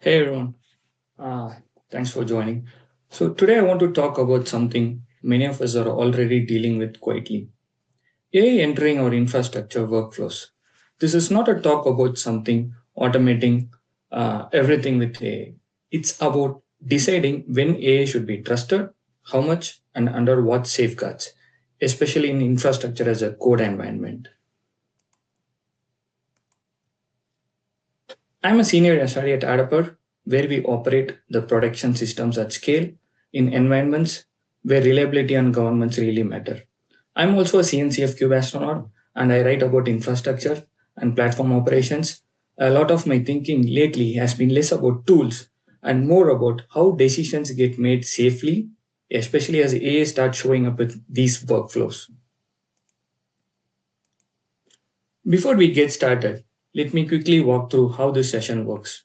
Hey everyone, uh, thanks for joining. So, today I want to talk about something many of us are already dealing with quietly, AI entering our infrastructure workflows. This is not a talk about something automating everything with AI. It's about deciding when AI should be trusted, how much, and under what safeguards, especially in infrastructure as a code environment. I'm a senior SRE at Adapur, where we operate the production systems at scale in environments where reliability and governance really matter. I'm also a CNCF Cube astronaut, and I write about infrastructure and platform operations. A lot of my thinking lately has been less about tools and more about how decisions get made safely, especially as AI starts showing up with these workflows. Before we get started, let me quickly walk through how this session works.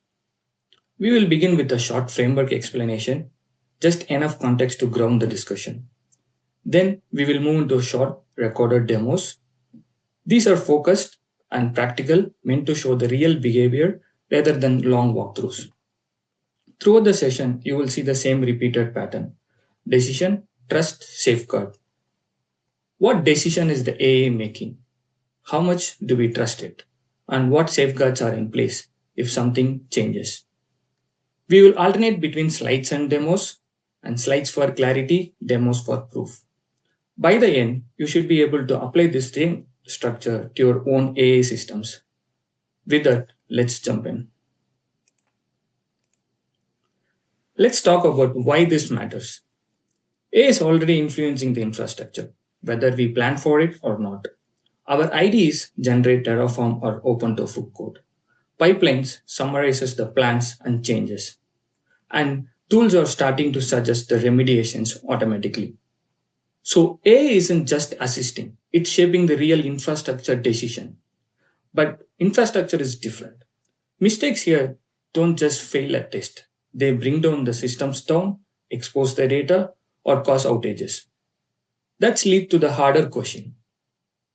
We will begin with a short framework explanation, just enough context to ground the discussion. Then we will move into short recorded demos. These are focused and practical, meant to show the real behavior rather than long walkthroughs. Throughout the session, you will see the same repeated pattern: decision, trust, safeguard. What decision is the AA making? How much do we trust it? And what safeguards are in place if something changes? We will alternate between slides and demos, and slides for clarity, demos for proof. By the end, you should be able to apply this same structure to your own AA systems. With that, let's jump in. Let's talk about why this matters. AI is already influencing the infrastructure, whether we plan for it or not. Our IDEs generate Terraform or OpenTofu code. Pipelines summarizes the plans and changes. And tools are starting to suggest the remediations automatically. So AI isn't just assisting, it's shaping the real infrastructure decision. But infrastructure is different. Mistakes here don't just fail a test. They bring down the systems down, expose the data, or cause outages. That's lead to the harder question.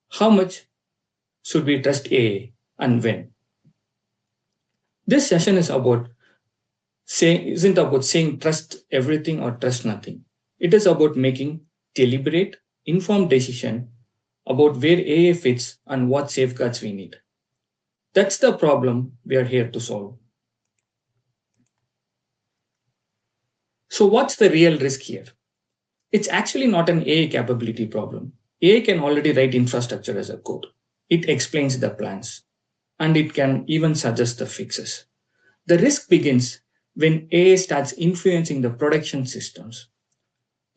How much should we trust AI and when? This session isn't about saying trust everything or trust nothing. It is about making deliberate, informed decision about where AI fits and what safeguards we need. That's the problem we are here to solve. So, what's the real risk here? It's actually not an AI capability problem. AI can already write infrastructure as a code. It explains the plans and it can even suggest the fixes. The risk begins when AI starts influencing the production systems.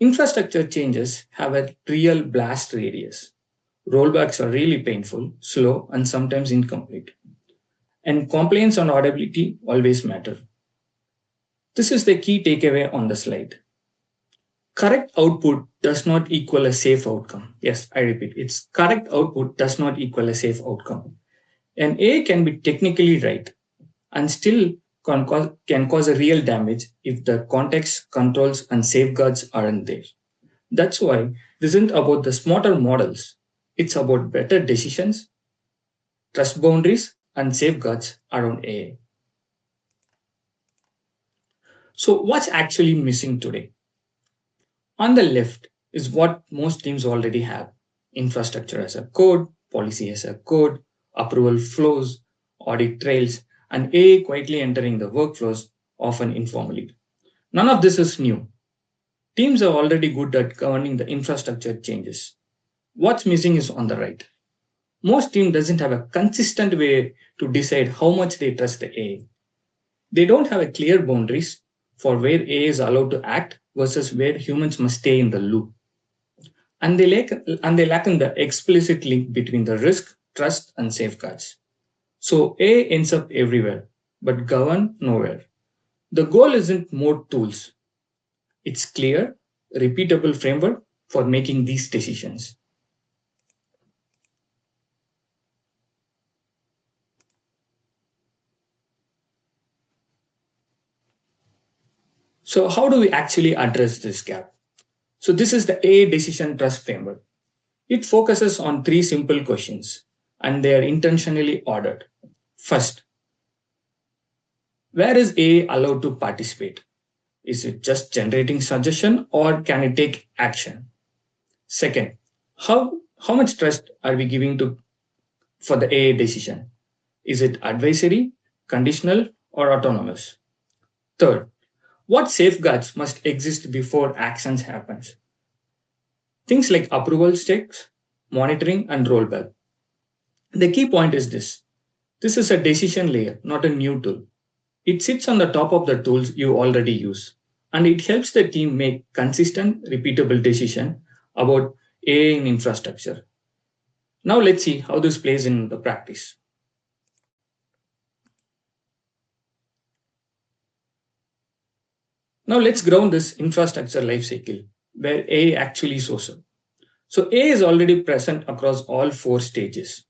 Infrastructure changes have a real blast radius. Rollbacks are really painful, slow, and sometimes incomplete. And compliance and auditability always matter. This is the key takeaway on the slide. Correct output does not equal a safe outcome. Yes, I repeat, it's correct output does not equal a safe outcome. An A can be technically right and still can cause a real damage if the context, controls, and safeguards aren't there. That's why this isn't about the smarter models. It's about better decisions, trust boundaries, and safeguards around AI. So, what's actually missing today? On the left is what most teams already have: infrastructure as a code, policy as a code, approval flows, audit trails, and AI quietly entering the workflows, often informally. None of this is new. Teams are already good at governing the infrastructure changes. What's missing is on the right. Most team doesn't have a consistent way to decide how much they trust the AI. They don't have a clear boundaries for where AI is allowed to act versus where humans must stay in the loop. And they lack in the explicit link between the risk, trust, and safeguards. So AI ends up everywhere, but govern nowhere. The goal isn't more tools. It's clear, repeatable framework for making these decisions. So how do we actually address this gap? So this is the AI decision trust framework. It focuses on three simple questions and they are intentionally ordered. First, Where is AI allowed to participate? Is it just generating suggestion or can it take action? Second, how much trust are we giving to for the AI decision? Is it advisory, conditional, or autonomous? Third, what safeguards must exist before actions happens? Things like approval checks, monitoring, and rollback. The key point is this. This is a decision layer, not a new tool. It sits on the top of the tools you already use, and it helps the team make consistent, repeatable decision about AI in infrastructure. Now let's see how this plays in the practice. Now let's ground this infrastructure lifecycle where AI actually shows up. So AI is already present across all four stages.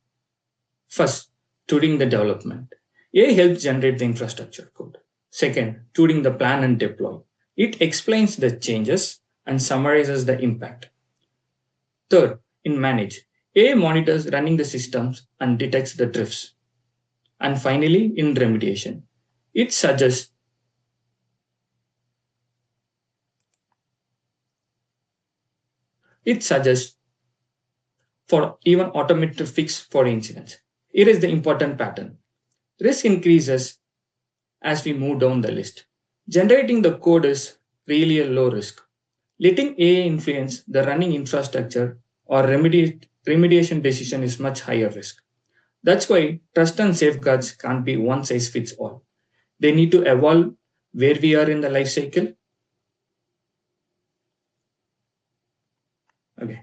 First, tuning the development. AI helps generate the infrastructure code. Second, tuning the plan and deploy. It explains the changes and summarizes the impact. Third, in manage, AI monitors running the systems and detects the drifts. And finally, in remediation, it suggests it suggests for even automated fix for incidents. Here is the important pattern. Risk increases as we move down the list. Generating the code is really a low risk. Letting AI influence the running infrastructure or remediation decision is much higher risk. That's why trust and safeguards can't be one size fits all. They need to evolve where we are in the life cycle. Okay.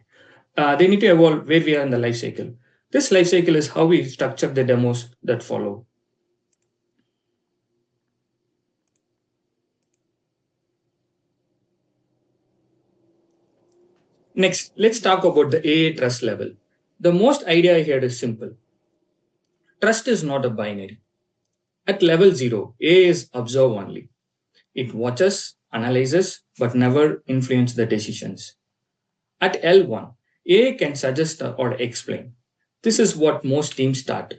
They need to evolve where we are in the life cycle. This life cycle is how we structure the demos that follow. Next, let's talk about the AA trust level. The most idea here is simple. Trust is not a binary. At level 0, A is observe only. It watches, analyzes, but never influences the decisions. At L1, A can suggest or explain. This is what most teams start.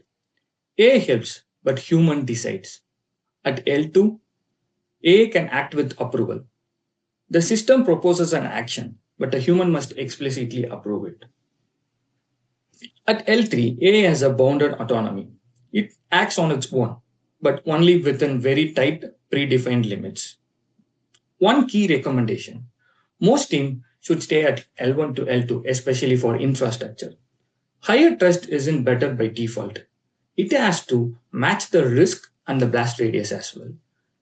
A helps, but human decides. At L2, A can act with approval. The system proposes an action, but a human must explicitly approve it. At L3, A has a bounded autonomy. It acts on its own, but only within very tight predefined limits. One key recommendation. Most teams should stay at L1 to L2, especially for infrastructure. Higher trust isn't better by default. It has to match the risk and the blast radius as well.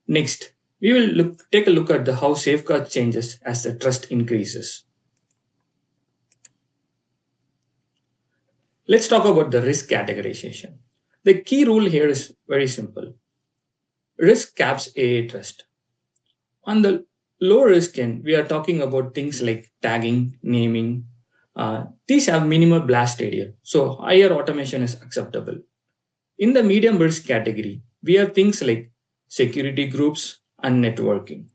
Next, we will take a look at the how safeguard changes as the trust increases. Let's talk about the risk categorization. The key rule here is very simple. Risk caps AA trust. On the low risk end, we are talking about things like tagging, naming. These have minimal blast area, so higher automation is acceptable. In the medium risk category, we have things like security groups and networking.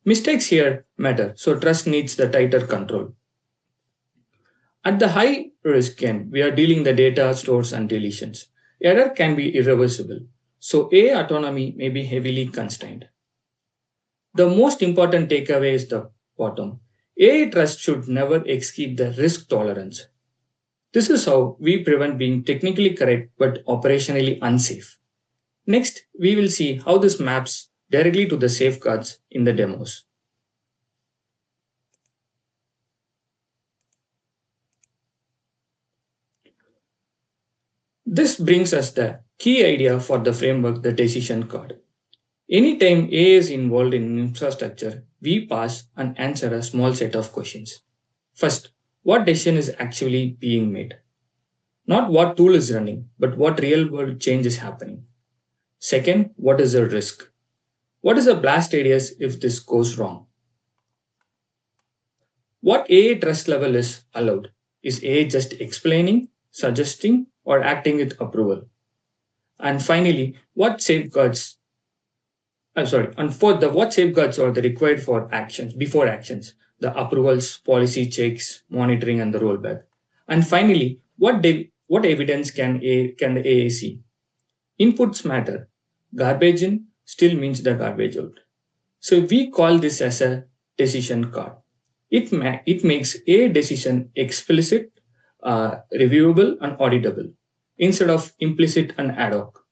Mistakes here matter, so trust needs the tighter control. At the high risk end, we are dealing the data stores and deletions. Error can be irreversible, so A autonomy may be heavily constrained. The most important takeaway is the bottom. AI trust should never exceed the risk tolerance. This is how we prevent being technically correct but operationally unsafe. Next, we will see how this maps directly to the safeguards in the demos. This brings us the key idea for the framework, the decision card. Anytime A is involved in infrastructure, we pass and answer a small set of questions. First, what decision is actually being made? Not what tool is running, but what real world change is happening. Second, what is the risk? What is the blast radius if this goes wrong? What AA trust level is allowed? Is AA just explaining, suggesting, or acting with approval? And finally, what safeguards I'm sorry, and for the what safeguards are the required for actions before actions, the approvals, policy checks, monitoring, and the rollback. And finally, what evidence can the AA see? Inputs matter. Garbage in still means the garbage out. So we call this as a decision card. It makes a decision explicit, reviewable, and auditable instead of implicit and ad hoc.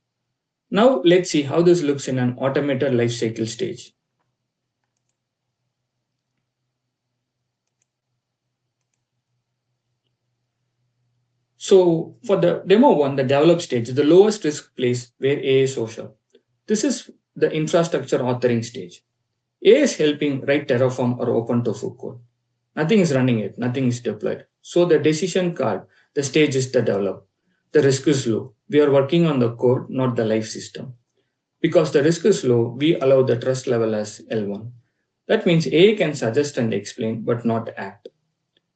Now let's see how this looks in an automated lifecycle stage. So for the demo one, the develop stage, the lowest risk place where A is social. This is the infrastructure authoring stage. A is helping write Terraform or OpenTofu code. Nothing is running it, nothing is deployed. So the decision card, the stage is the develop. The risk is low. We are working on the code, not the life system. Because the risk is low, we allow the trust level as L1. That means A can suggest and explain, but not act.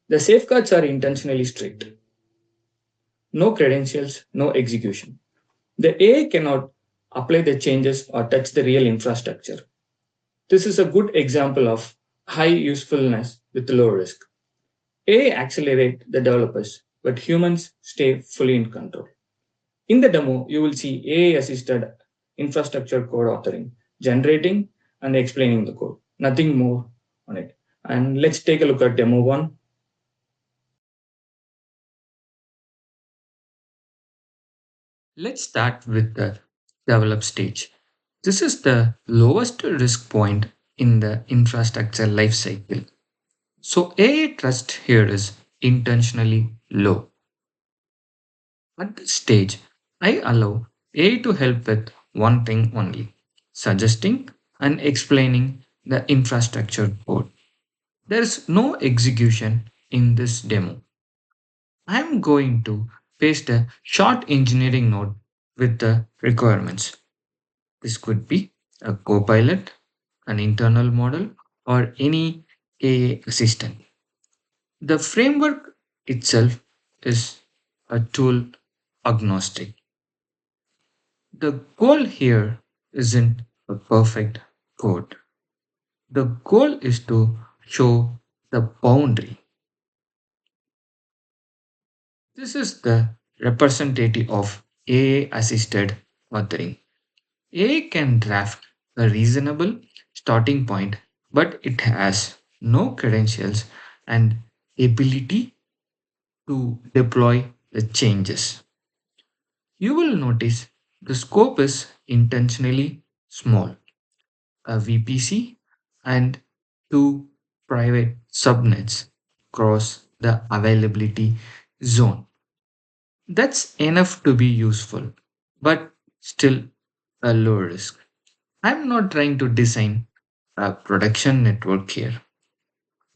The safeguards are intentionally strict. No credentials, no execution. The AI cannot apply the changes or touch the real infrastructure. This is a good example of high usefulness with low risk. AI accelerate the developers, but humans stay fully in control. In the demo, you will see AI assisted infrastructure code authoring, generating and explaining the code. Nothing more on it. And let's take a look at demo one. Let's start with the develop stage. This is the lowest risk point in the infrastructure lifecycle. So AI trust here is intentionally low. At this stage, I allow AI to help with one thing only, suggesting and explaining the infrastructure code. There is no execution in this demo. I am going to paste a short engineering note with the requirements. This could be a copilot, an internal model, or any AI assistant. The framework itself is a tool agnostic. The goal here isn't a perfect code. The goal is to show the boundary. This is the representative of AI assisted authoring. AI can draft a reasonable starting point, but it has no credentials and ability to deploy the changes. You will notice the scope is intentionally small, a VPC and two private subnets across the availability zone. That's enough to be useful, but still a low risk. I'm not trying to design a production network here.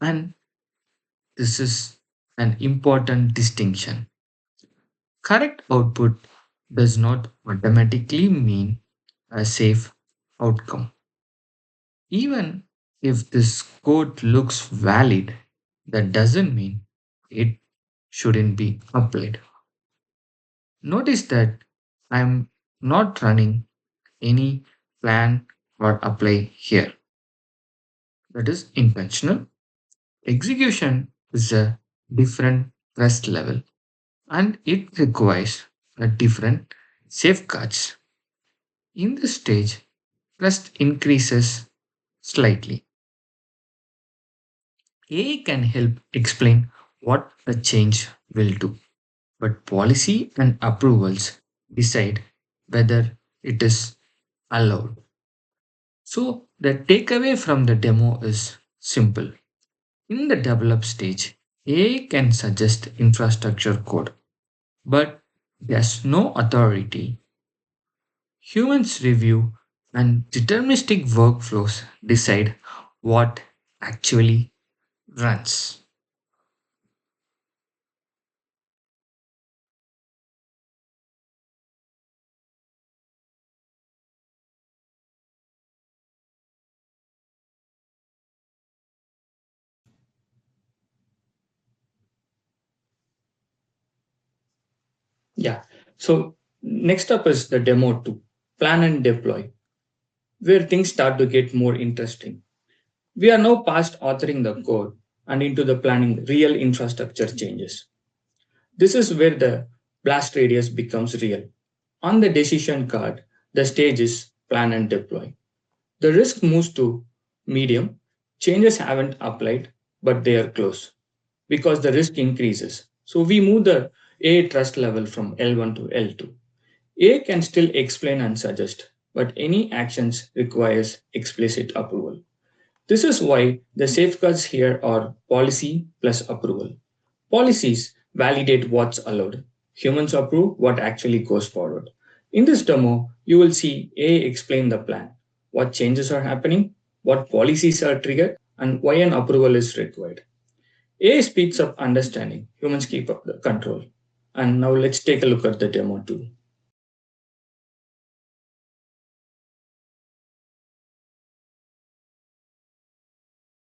And this is an important distinction. Correct output does not automatically mean a safe outcome. Even if this code looks valid, that doesn't mean it shouldn't be applied. Notice that I'm not running any plan or apply here. That is intentional. Execution is a different trust level and it requires a different safeguards. In this stage, trust increases slightly. AI can help explain what a change will do, but policy and approvals decide whether it is allowed. So, the takeaway from the demo is simple. In the develop stage, AI can suggest infrastructure code, but there's no authority. Humans review and deterministic workflows decide what actually runs. Yeah. So next up is the demo 2, plan and deploy, where things start to get more interesting. We are now past authoring the code and into the planning real infrastructure changes. This is where the blast radius becomes real. On the decision card, the stage is plan and deploy. The risk moves to medium. Changes haven't applied, but they are close because the risk increases. So we move the A trust level from L1 to L2. A can still explain and suggest, but any actions requires explicit approval. This is why the safeguards here are policy plus approval. Policies validate what's allowed. Humans approve what actually goes forward. In this demo, you will see A explain the plan, what changes are happening, what policies are triggered, and why an approval is required. A speeds up understanding. Humans keep up the control. And now let's take a look at the demo too.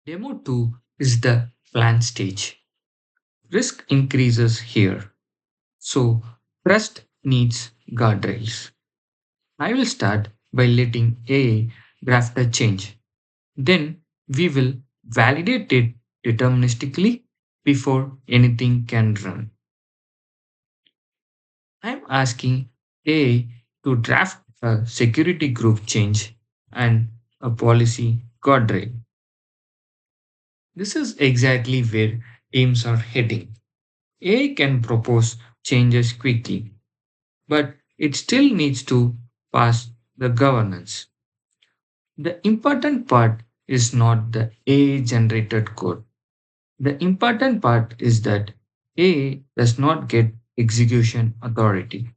Demo 2 is the plan stage. Risk increases here, so trust needs guardrails. I will start by letting A draft a change. Then we will validate it deterministically before anything can run. I'm asking A to draft a security group change and a policy guardrail. This is exactly where teams are heading. A can propose changes quickly, but it still needs to pass the governance. The important part is not the A generated code. The important part is that A does not get execution authority.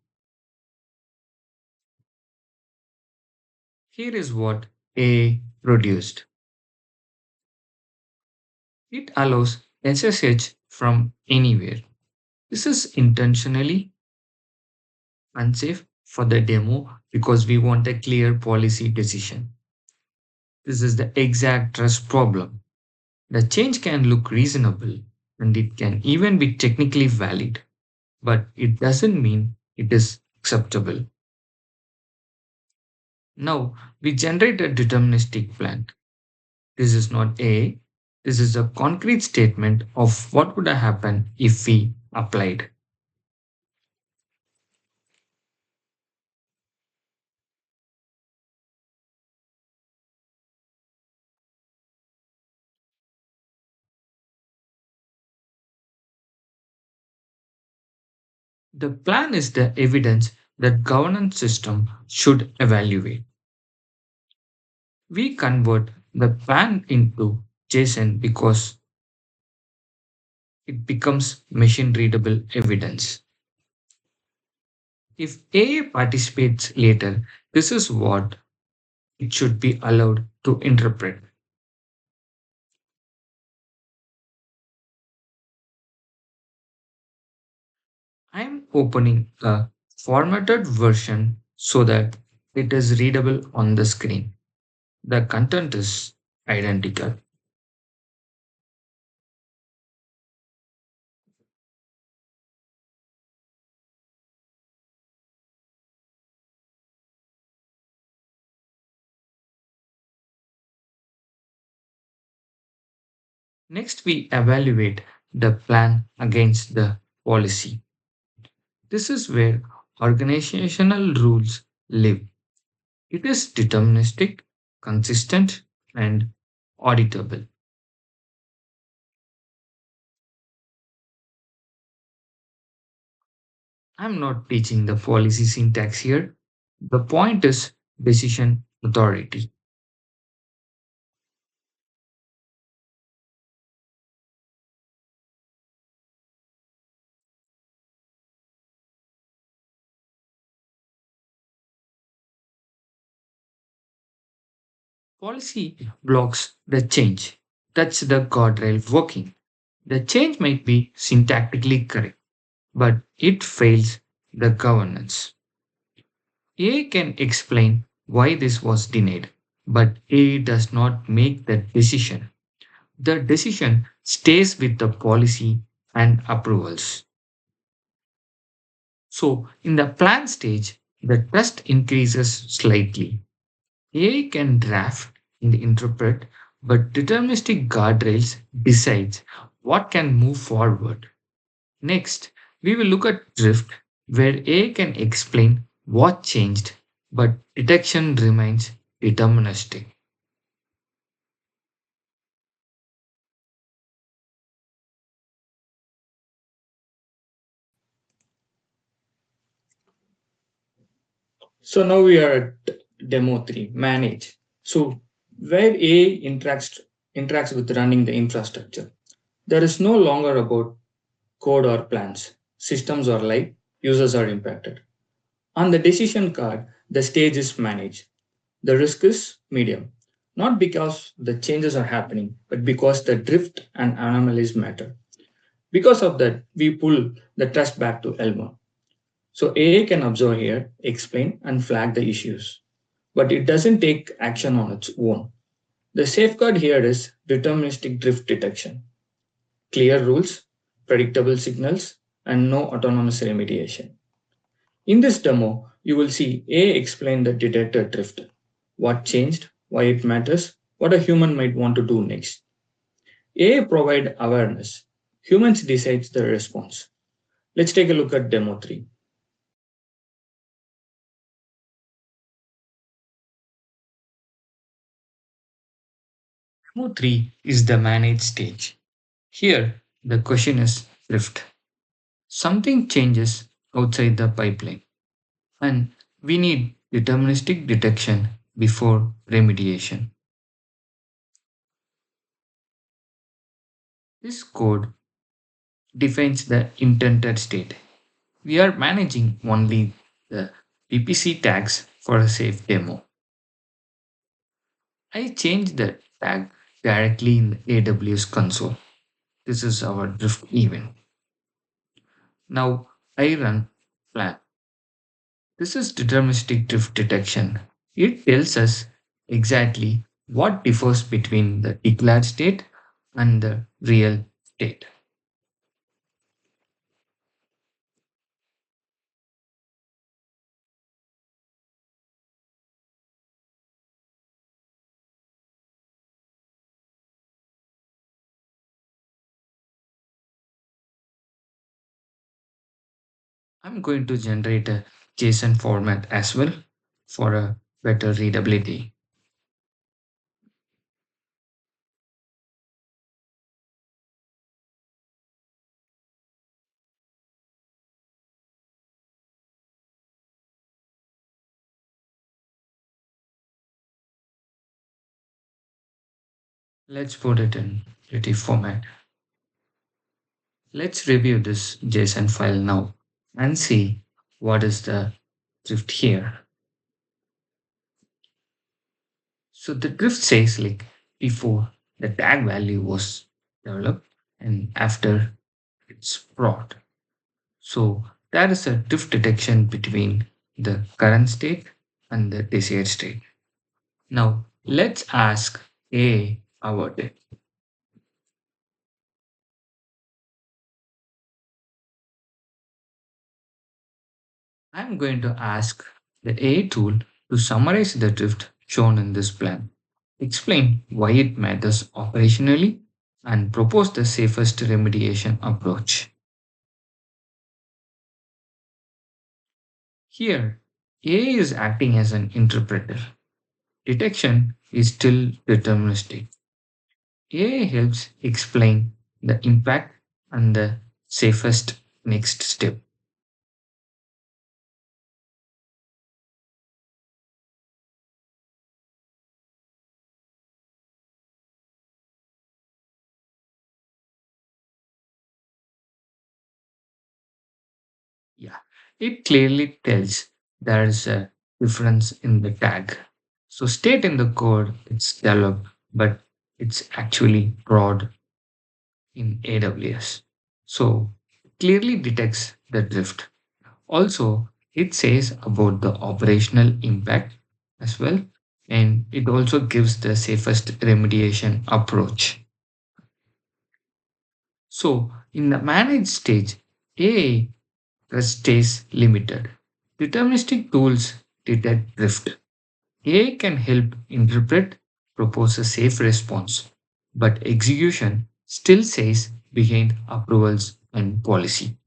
Here is what A produced. It allows SSH from anywhere. This is intentionally unsafe for the demo because we want a clear policy decision. This is the exact trust problem. The change can look reasonable and it can even be technically valid, but it doesn't mean it is acceptable. Now we generate a deterministic plan. This is not A, this is a concrete statement of what would have happened if we applied. The plan is the evidence that governance system should evaluate. We convert the plan into JSON because it becomes machine readable evidence. If A participates later, this is what it should be allowed to interpret. I'm opening a formatted version so that it is readable on the screen. The content is identical. Next, we evaluate the plan against the policy. This is where organizational rules live. It is deterministic, consistent, and auditable. I'm not teaching the policy syntax here. The point is decision authority. Policy blocks the change. That's the guardrail working. The change might be syntactically correct, but it fails the governance. A can explain why this was denied, but A does not make the decision. The decision stays with the policy and approvals. So, in the plan stage, the trust increases slightly. AI can draft and interpret, but deterministic guardrails decides what can move forward. Next, we will look at drift, where AI can explain what changed, but detection remains deterministic. So now we are at demo 3, manage. So where AI interacts with running the infrastructure. There is no longer about code or plans. Systems are live, users are impacted. On the decision card, the stage is managed. The risk is medium. Not because the changes are happening, but because the drift and anomalies matter. Because of that, we pull the trust back to Elma. So AI can observe here, explain, and flag the issues. But it doesn't take action on its own. The safeguard here is deterministic drift detection, clear rules, predictable signals, and no autonomous remediation. In this demo, you will see AI explain the detector drift, what changed, why it matters, what a human might want to do next. AI provide awareness. Humans decide the response. Let's take a look at demo 3. Demo 3 is the manage stage. Here, the question is drift. Something changes outside the pipeline, and we need deterministic detection before remediation. This code defines the intended state. We are managing only the VPC tags for a safe demo. I changed the tag directly in the AWS console. This is our drift event. Now I run plan. This is deterministic drift detection. It tells us exactly what differs between the declared state and the real state. I'm going to generate a JSON format as well for a better readability. Let's put it in pretty format. Let's review this JSON file now and see what is the drift here. So the drift says like before the tag value was developed and after it's brought. So there is a drift detection between the current state and the desired state. Now let's ask A about it. I'm going to ask the AI tool to summarize the drift shown in this plan, explain why it matters operationally, and propose the safest remediation approach. Here, AI is acting as an interpreter. Detection is still deterministic. AI helps explain the impact and the safest next step. Yeah, it clearly tells there is a difference in the tag. So, state in the code it's developed, but it's actually broad in AWS. So, clearly detects the drift. Also, it says about the operational impact as well, and it also gives the safest remediation approach. So, in the managed stage, AI stays limited. Deterministic tools detect drift. AI can help interpret, propose a safe response, but execution still stays behind approvals and policy.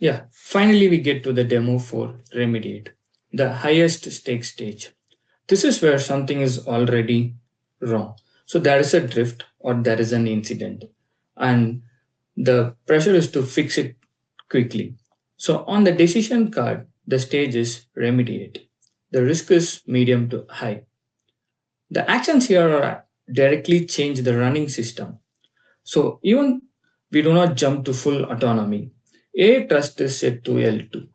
Yeah, finally we get to the demo for remediate, the highest stake stage. This is where something is already wrong. So there is a drift or there is an incident, and the pressure is to fix it quickly. So on the decision card, the stage is remediate. The risk is medium to high. The actions here are directly change the running system. So even we do not jump to full autonomy. A trust is set to L2.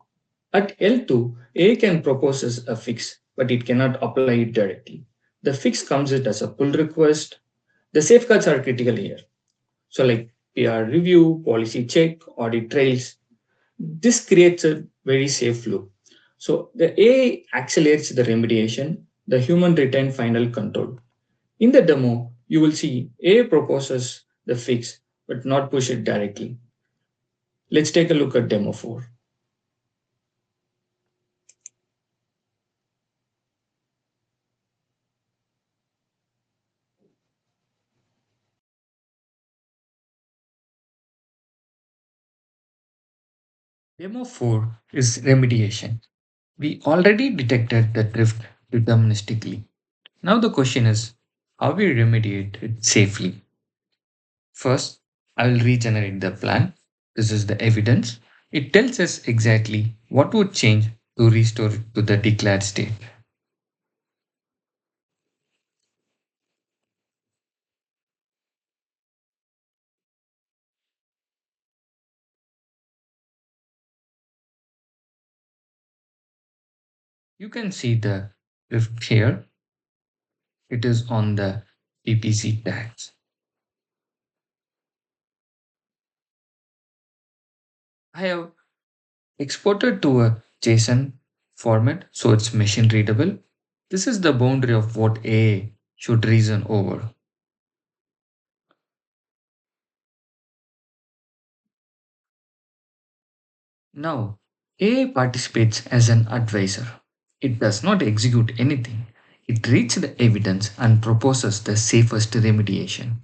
At L2, A can propose as a fix, but it cannot apply it directly. The fix comes it as a pull request. The safeguards are critical here. So like PR review, policy check, audit trails. This creates a very safe loop. So the A accelerates the remediation, the human retain final control. In the demo, you will see A proposes the fix but not push it directly. Let's take a look at demo 4. Demo 4 is remediation. We already detected the drift deterministically. Now the question is how we remediate it safely. First, I will regenerate the plan. This is the evidence. It tells us exactly what would change to restore it to the declared state. You can see the drift here. It is on the PPC tags. I have exported to a JSON format so it's machine readable. This is the boundary of what AI should reason over. Now, AI participates as an advisor. It does not execute anything. It reads the evidence and proposes the safest remediation.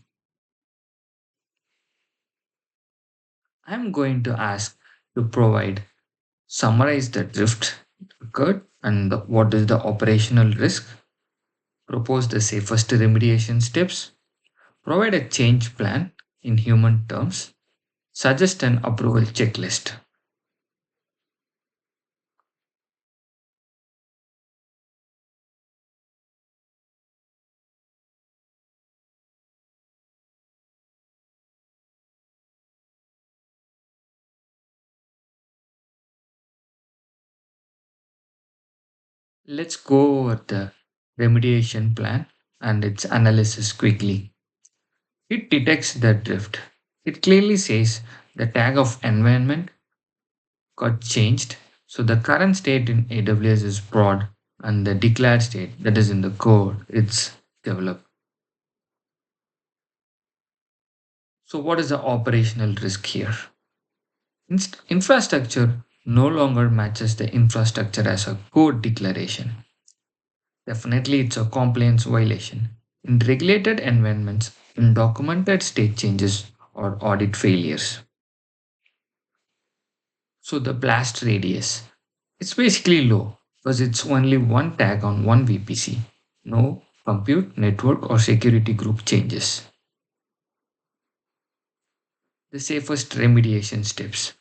I am going to ask to provide summarize the drift occurred and what is the operational risk, propose the safest remediation steps, provide a change plan in human terms, suggest an approval checklist. Let's go over the remediation plan and its analysis quickly. It detects the drift. It clearly says the tag of environment got changed. So the current state in AWS is prod and the declared state that is in the code it's developed. So what is the operational risk here? Infrastructure no longer matches the infrastructure as a code declaration. Definitely, it's a compliance violation. In regulated environments, undocumented state changes or audit failures. So the blast radius, it's basically low because it's only one tag on one VPC. No compute, network, or security group changes. The safest remediation steps.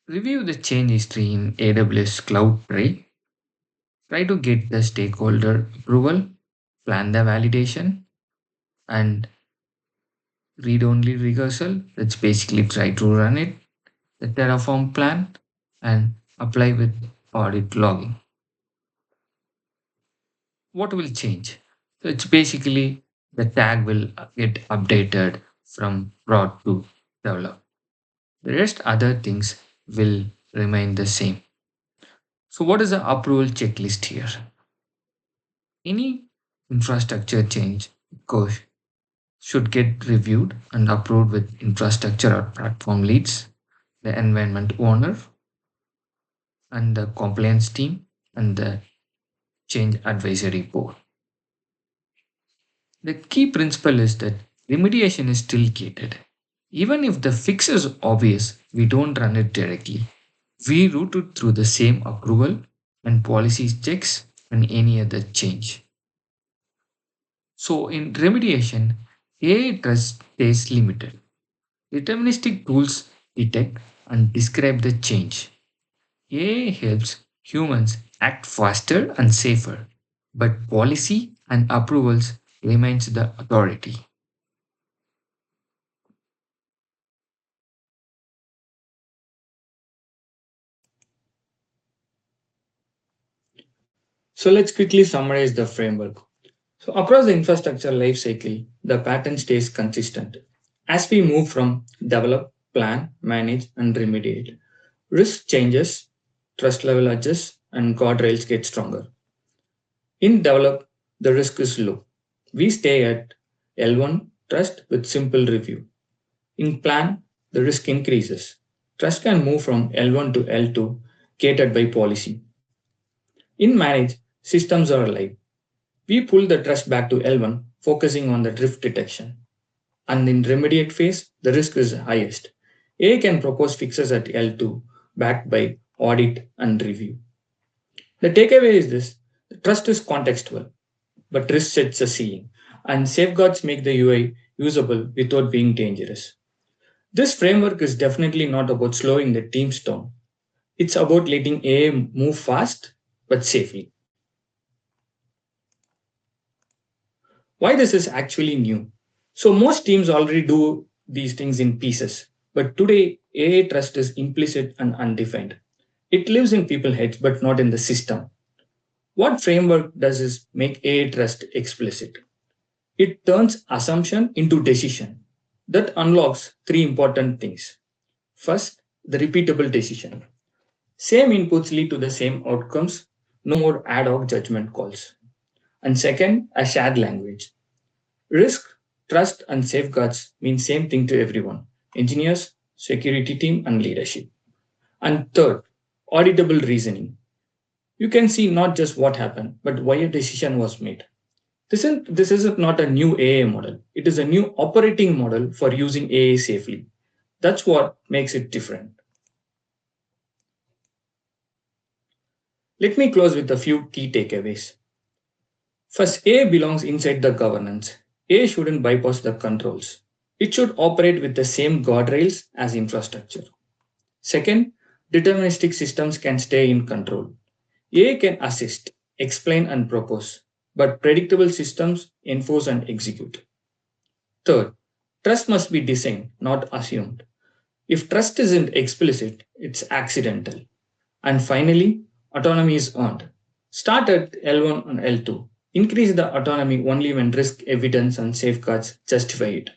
Review the change history in AWS Cloud Tray. Try to get the stakeholder approval, plan the validation, and read only rehearsal. That's basically try to run it, the Terraform plan, and apply with audit logging. What will change? So it's basically the tag will get updated from prod to develop. The rest other things will remain the same. So what is the approval checklist here? Any infrastructure change goes should get reviewed and approved with infrastructure or platform leads, the environment owner, and the compliance team, and the change advisory board. The key principle is that remediation is still gated. Even if the fix is obvious, we don't run it directly. We route it through the same approval and policy checks and any other change. So in remediation, AI trust stays limited. Deterministic tools detect and describe the change. AI helps humans act faster and safer, but policy and approvals remains the authority. So let's quickly summarize the framework. So across the infrastructure life cycle, the pattern stays consistent. As we move from develop, plan, manage, and remediate, risk changes, trust level adjusts, and guardrails get stronger. In develop, the risk is low. We stay at L1 trust with simple review. In plan, the risk increases. Trust can move from L1 to L2, catered by policy. In manage, systems are alive. We pull the trust back to L1, focusing on the drift detection. And in remediate phase, the risk is highest. A can propose fixes at L2, backed by audit and review. The takeaway is this: the trust is contextual, but risk sets a ceiling, and safeguards make the UI usable without being dangerous. This framework is definitely not about slowing the teams down. It's about letting AI move fast but safely. Why this is actually new? So most teams already do these things in pieces, but today AI trust is implicit and undefined. It lives in people's heads but not in the system. What framework does is make AI trust explicit. It turns assumption into decision. That unlocks three important things. First, the repeatable decision. Same inputs lead to the same outcomes, no more ad hoc judgment calls. And second, a shared language. Risk, trust, and safeguards mean same thing to everyone: engineers, security team, and leadership. And third, auditable reasoning. You can see not just what happened, but why a decision was made. This is not a new AI model. It is a new operating model for using AI safely. That's what makes it different. Let me close with a few key takeaways. First, AI belongs inside the governance. AI shouldn't bypass the controls. It should operate with the same guardrails as infrastructure. Second, deterministic systems can stay in control. AI can assist, explain, and propose, but predictable systems enforce and execute. Third, trust must be designed, not assumed. If trust isn't explicit, it's accidental. And finally, autonomy is earned. Start at L1 and L2. Increase the autonomy only when risk, evidence, and safeguards justify it.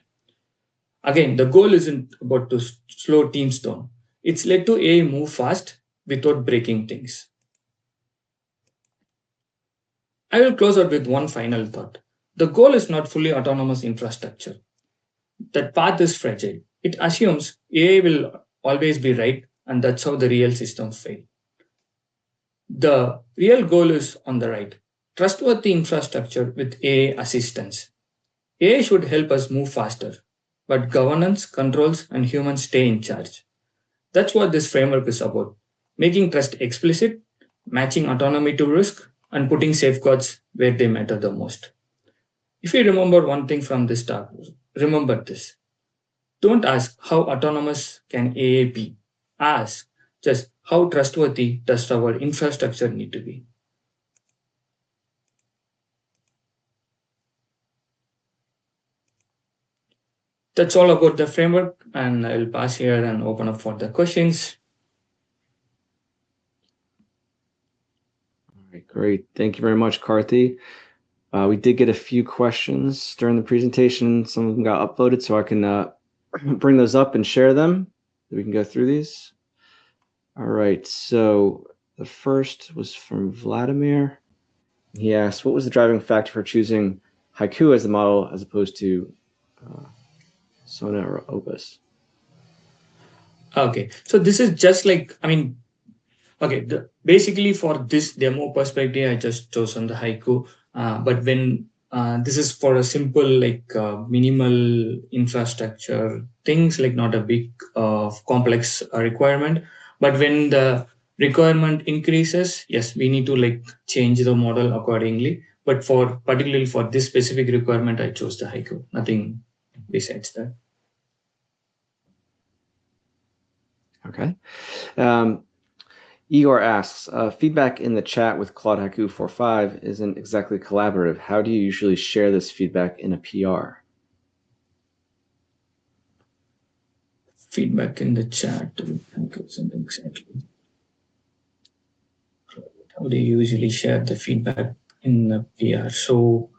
Again, the goal isn't about to slow teams down. It's led to AI move fast without breaking things. I will close out with one final thought. The goal is not fully autonomous infrastructure. That path is fragile. It assumes AI will always be right, and that's how the real systems fail. The real goal is on the right: trustworthy infrastructure with AI assistance. AI should help us move faster, but governance, controls, and humans stay in charge. That's what this framework is about: making trust explicit, matching autonomy to risk, and putting safeguards where they matter the most. If you remember one thing from this talk, remember this: don't ask how autonomous can AA be. Ask just how trustworthy does our infrastructure need to be. That's all about the framework, and I'll pass here and open up for the questions. All right, great. Thank you very much, Karthi. We did get a few questions during the presentation. Some of them got uploaded, so I can bring those up and share them. We can go through these. All right, so the first was from Vladimir. He asked, what was the driving factor for choosing Haiku as the model as opposed to Sona or Opus? Okay, so this is just like, okay, basically for this demo perspective, I just chosen the haiku. But when this is for a simple minimal infrastructure things, like not a big complex requirement. But when the requirement increases, yes, we need to like change the model accordingly. But for particularly for this specific requirement, I chose the haiku, nothing besides that. Okay. Igor asks, feedback in the chat with Claude Haiku 4.5 isn't exactly collaborative. How do you usually share this feedback in a PR? Feedback in the chat. Exactly. How do you usually share the feedback in the PR? So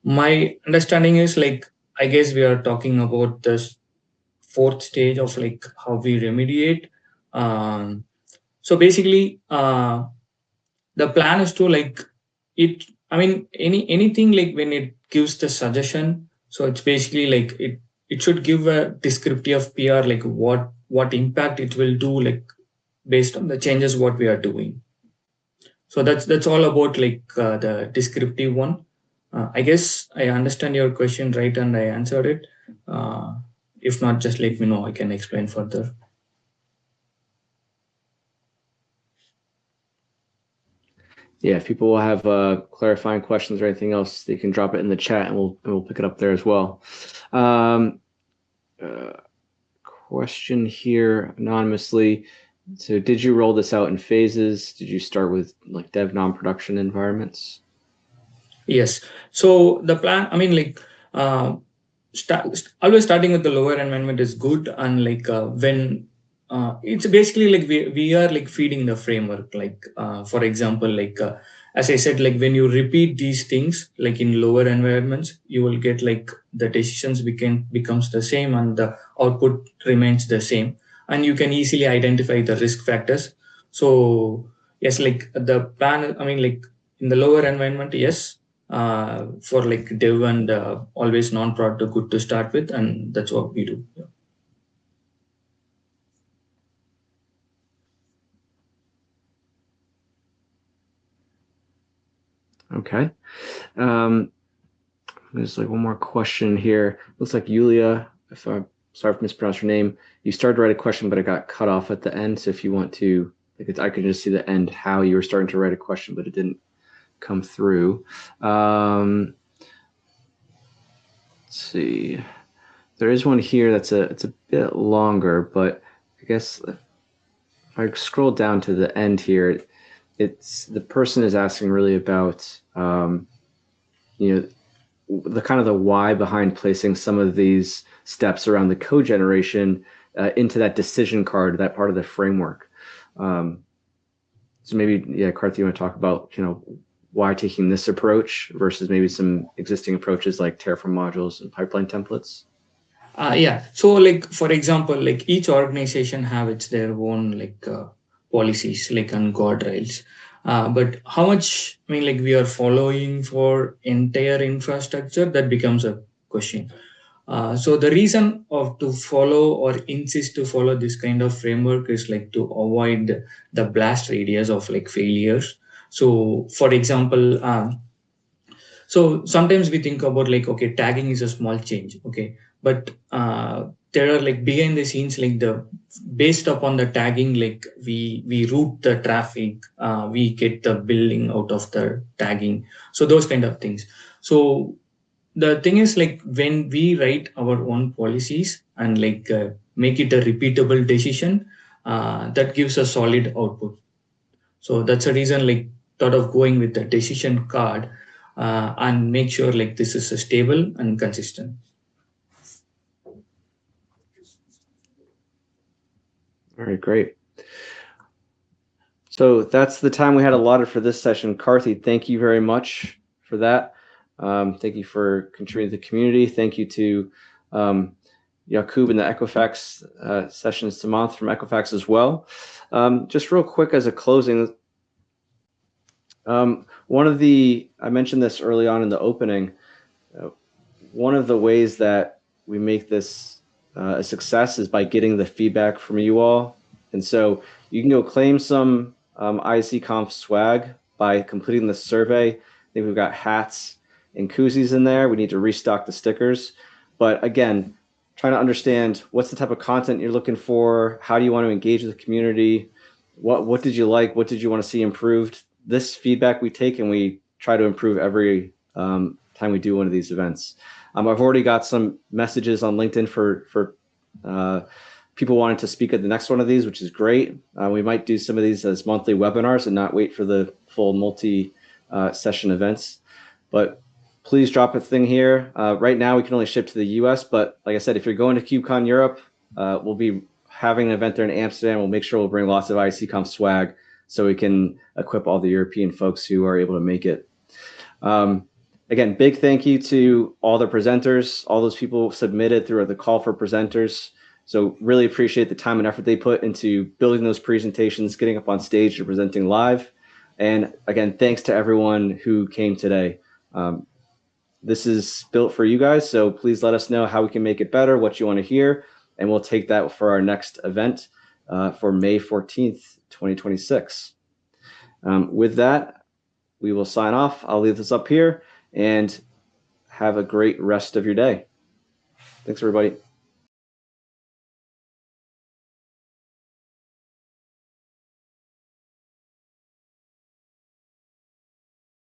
my understanding is like, I guess we are talking about this fourth stage of like how we remediate. Um, so basically, the plan is to like it. I mean, anything like when it gives the suggestion. So it's basically like it should give a descriptive PR, like what impact it will do, like based on the changes what we are doing. So that's all about like the descriptive one. I guess I understand your question right and I answered it. If not, just let me know, I can explain further. Yeah, if people will have clarifying questions or anything else, they can drop it in the chat and we'll pick it up there as well. Question here anonymously. So did you roll this out in phases? Did you start with like dev non-production environments? Yes. So the plan, I mean, like, always starting with the lower environment is good. And like when it's basically like we are like feeding the framework. Like for example, like as I said, like when you repeat these things, like in lower environments, you will get like the decisions becomes the same and the output remains the same, and you can easily identify the risk factors. So yes, like the plan. I mean, like in the lower environment, yes, for like dev and always non-prod good to start with, and that's what we do. Yeah. Okay. There's like one more question here. Looks like Yulia, if I'm sorry if I mispronounced your name, you started to write a question, but it got cut off at the end. So if you want to, like, I could just see the end, how you were starting to write a question, but it didn't come through. Let's see. There is one here it's a bit longer, but I guess if I scroll down to the end here, it's the person is asking really about you know, the kind of the why behind placing some of these steps around the code generation into that decision card, that part of the framework. So maybe, yeah, Karthi, you want to talk about, why taking this approach versus maybe some existing approaches like Terraform modules and pipeline templates? Yeah. So like for example, like each organization have its their own like policies, like on guardrails. But how much, I mean, like we are following for entire infrastructure, that becomes a question. So the reason of to follow or insist to follow this kind of framework is like to avoid the blast radius of like failures. So for example, so sometimes we think about like, okay, tagging is a small change, okay, but there are like behind the scenes, like the based upon the tagging, like we route the traffic, we get the billing out of the tagging, so those kind of things. So the thing is like when we write our own policies and like make it a repeatable decision, that gives a solid output. So that's a reason like thought of going with the decision card, and make sure like this is stable and consistent. All right, great. So that's the time we had allotted for this session. Karthi, thank you very much for that. Thank you for contributing to the community. Thank you to Yakub and the Equifax sessions to month from Equifax as well. Just real quick as a closing, I mentioned this early on in the opening, one of the ways that we make this a success is by getting the feedback from you all. And so you can go claim some IC Conf swag by completing the survey. I think we've got hats and koozies in there. We need to restock the stickers. But again, trying to understand what's the type of content you're looking for, how do you want to engage with the community, what did you like, what did you want to see improved. This feedback we take and we try to improve every time we do one of these events. I've already got some messages on LinkedIn for people wanting to speak at the next one of these, which is great. We might do some of these as monthly webinars and not wait for the full multi-session events. But please drop a thing here. Right now, we can only ship to the US, but like I said, if you're going to KubeCon Europe, we'll be having an event there in Amsterdam. We'll make sure we'll bring lots of ICConf swag so we can equip all the European folks who are able to make it. Again, big thank you to all the presenters, all those people submitted through the call for presenters. So really appreciate the time and effort they put into building those presentations, getting up on stage and presenting live. And again, thanks to everyone who came today. This is built for you guys, so please let us know how we can make it better, what you want to hear, and we'll take that for our next event for May 14th, 2026. With that, we will sign off. I'll leave this up here and have a great rest of your day. Thanks, everybody.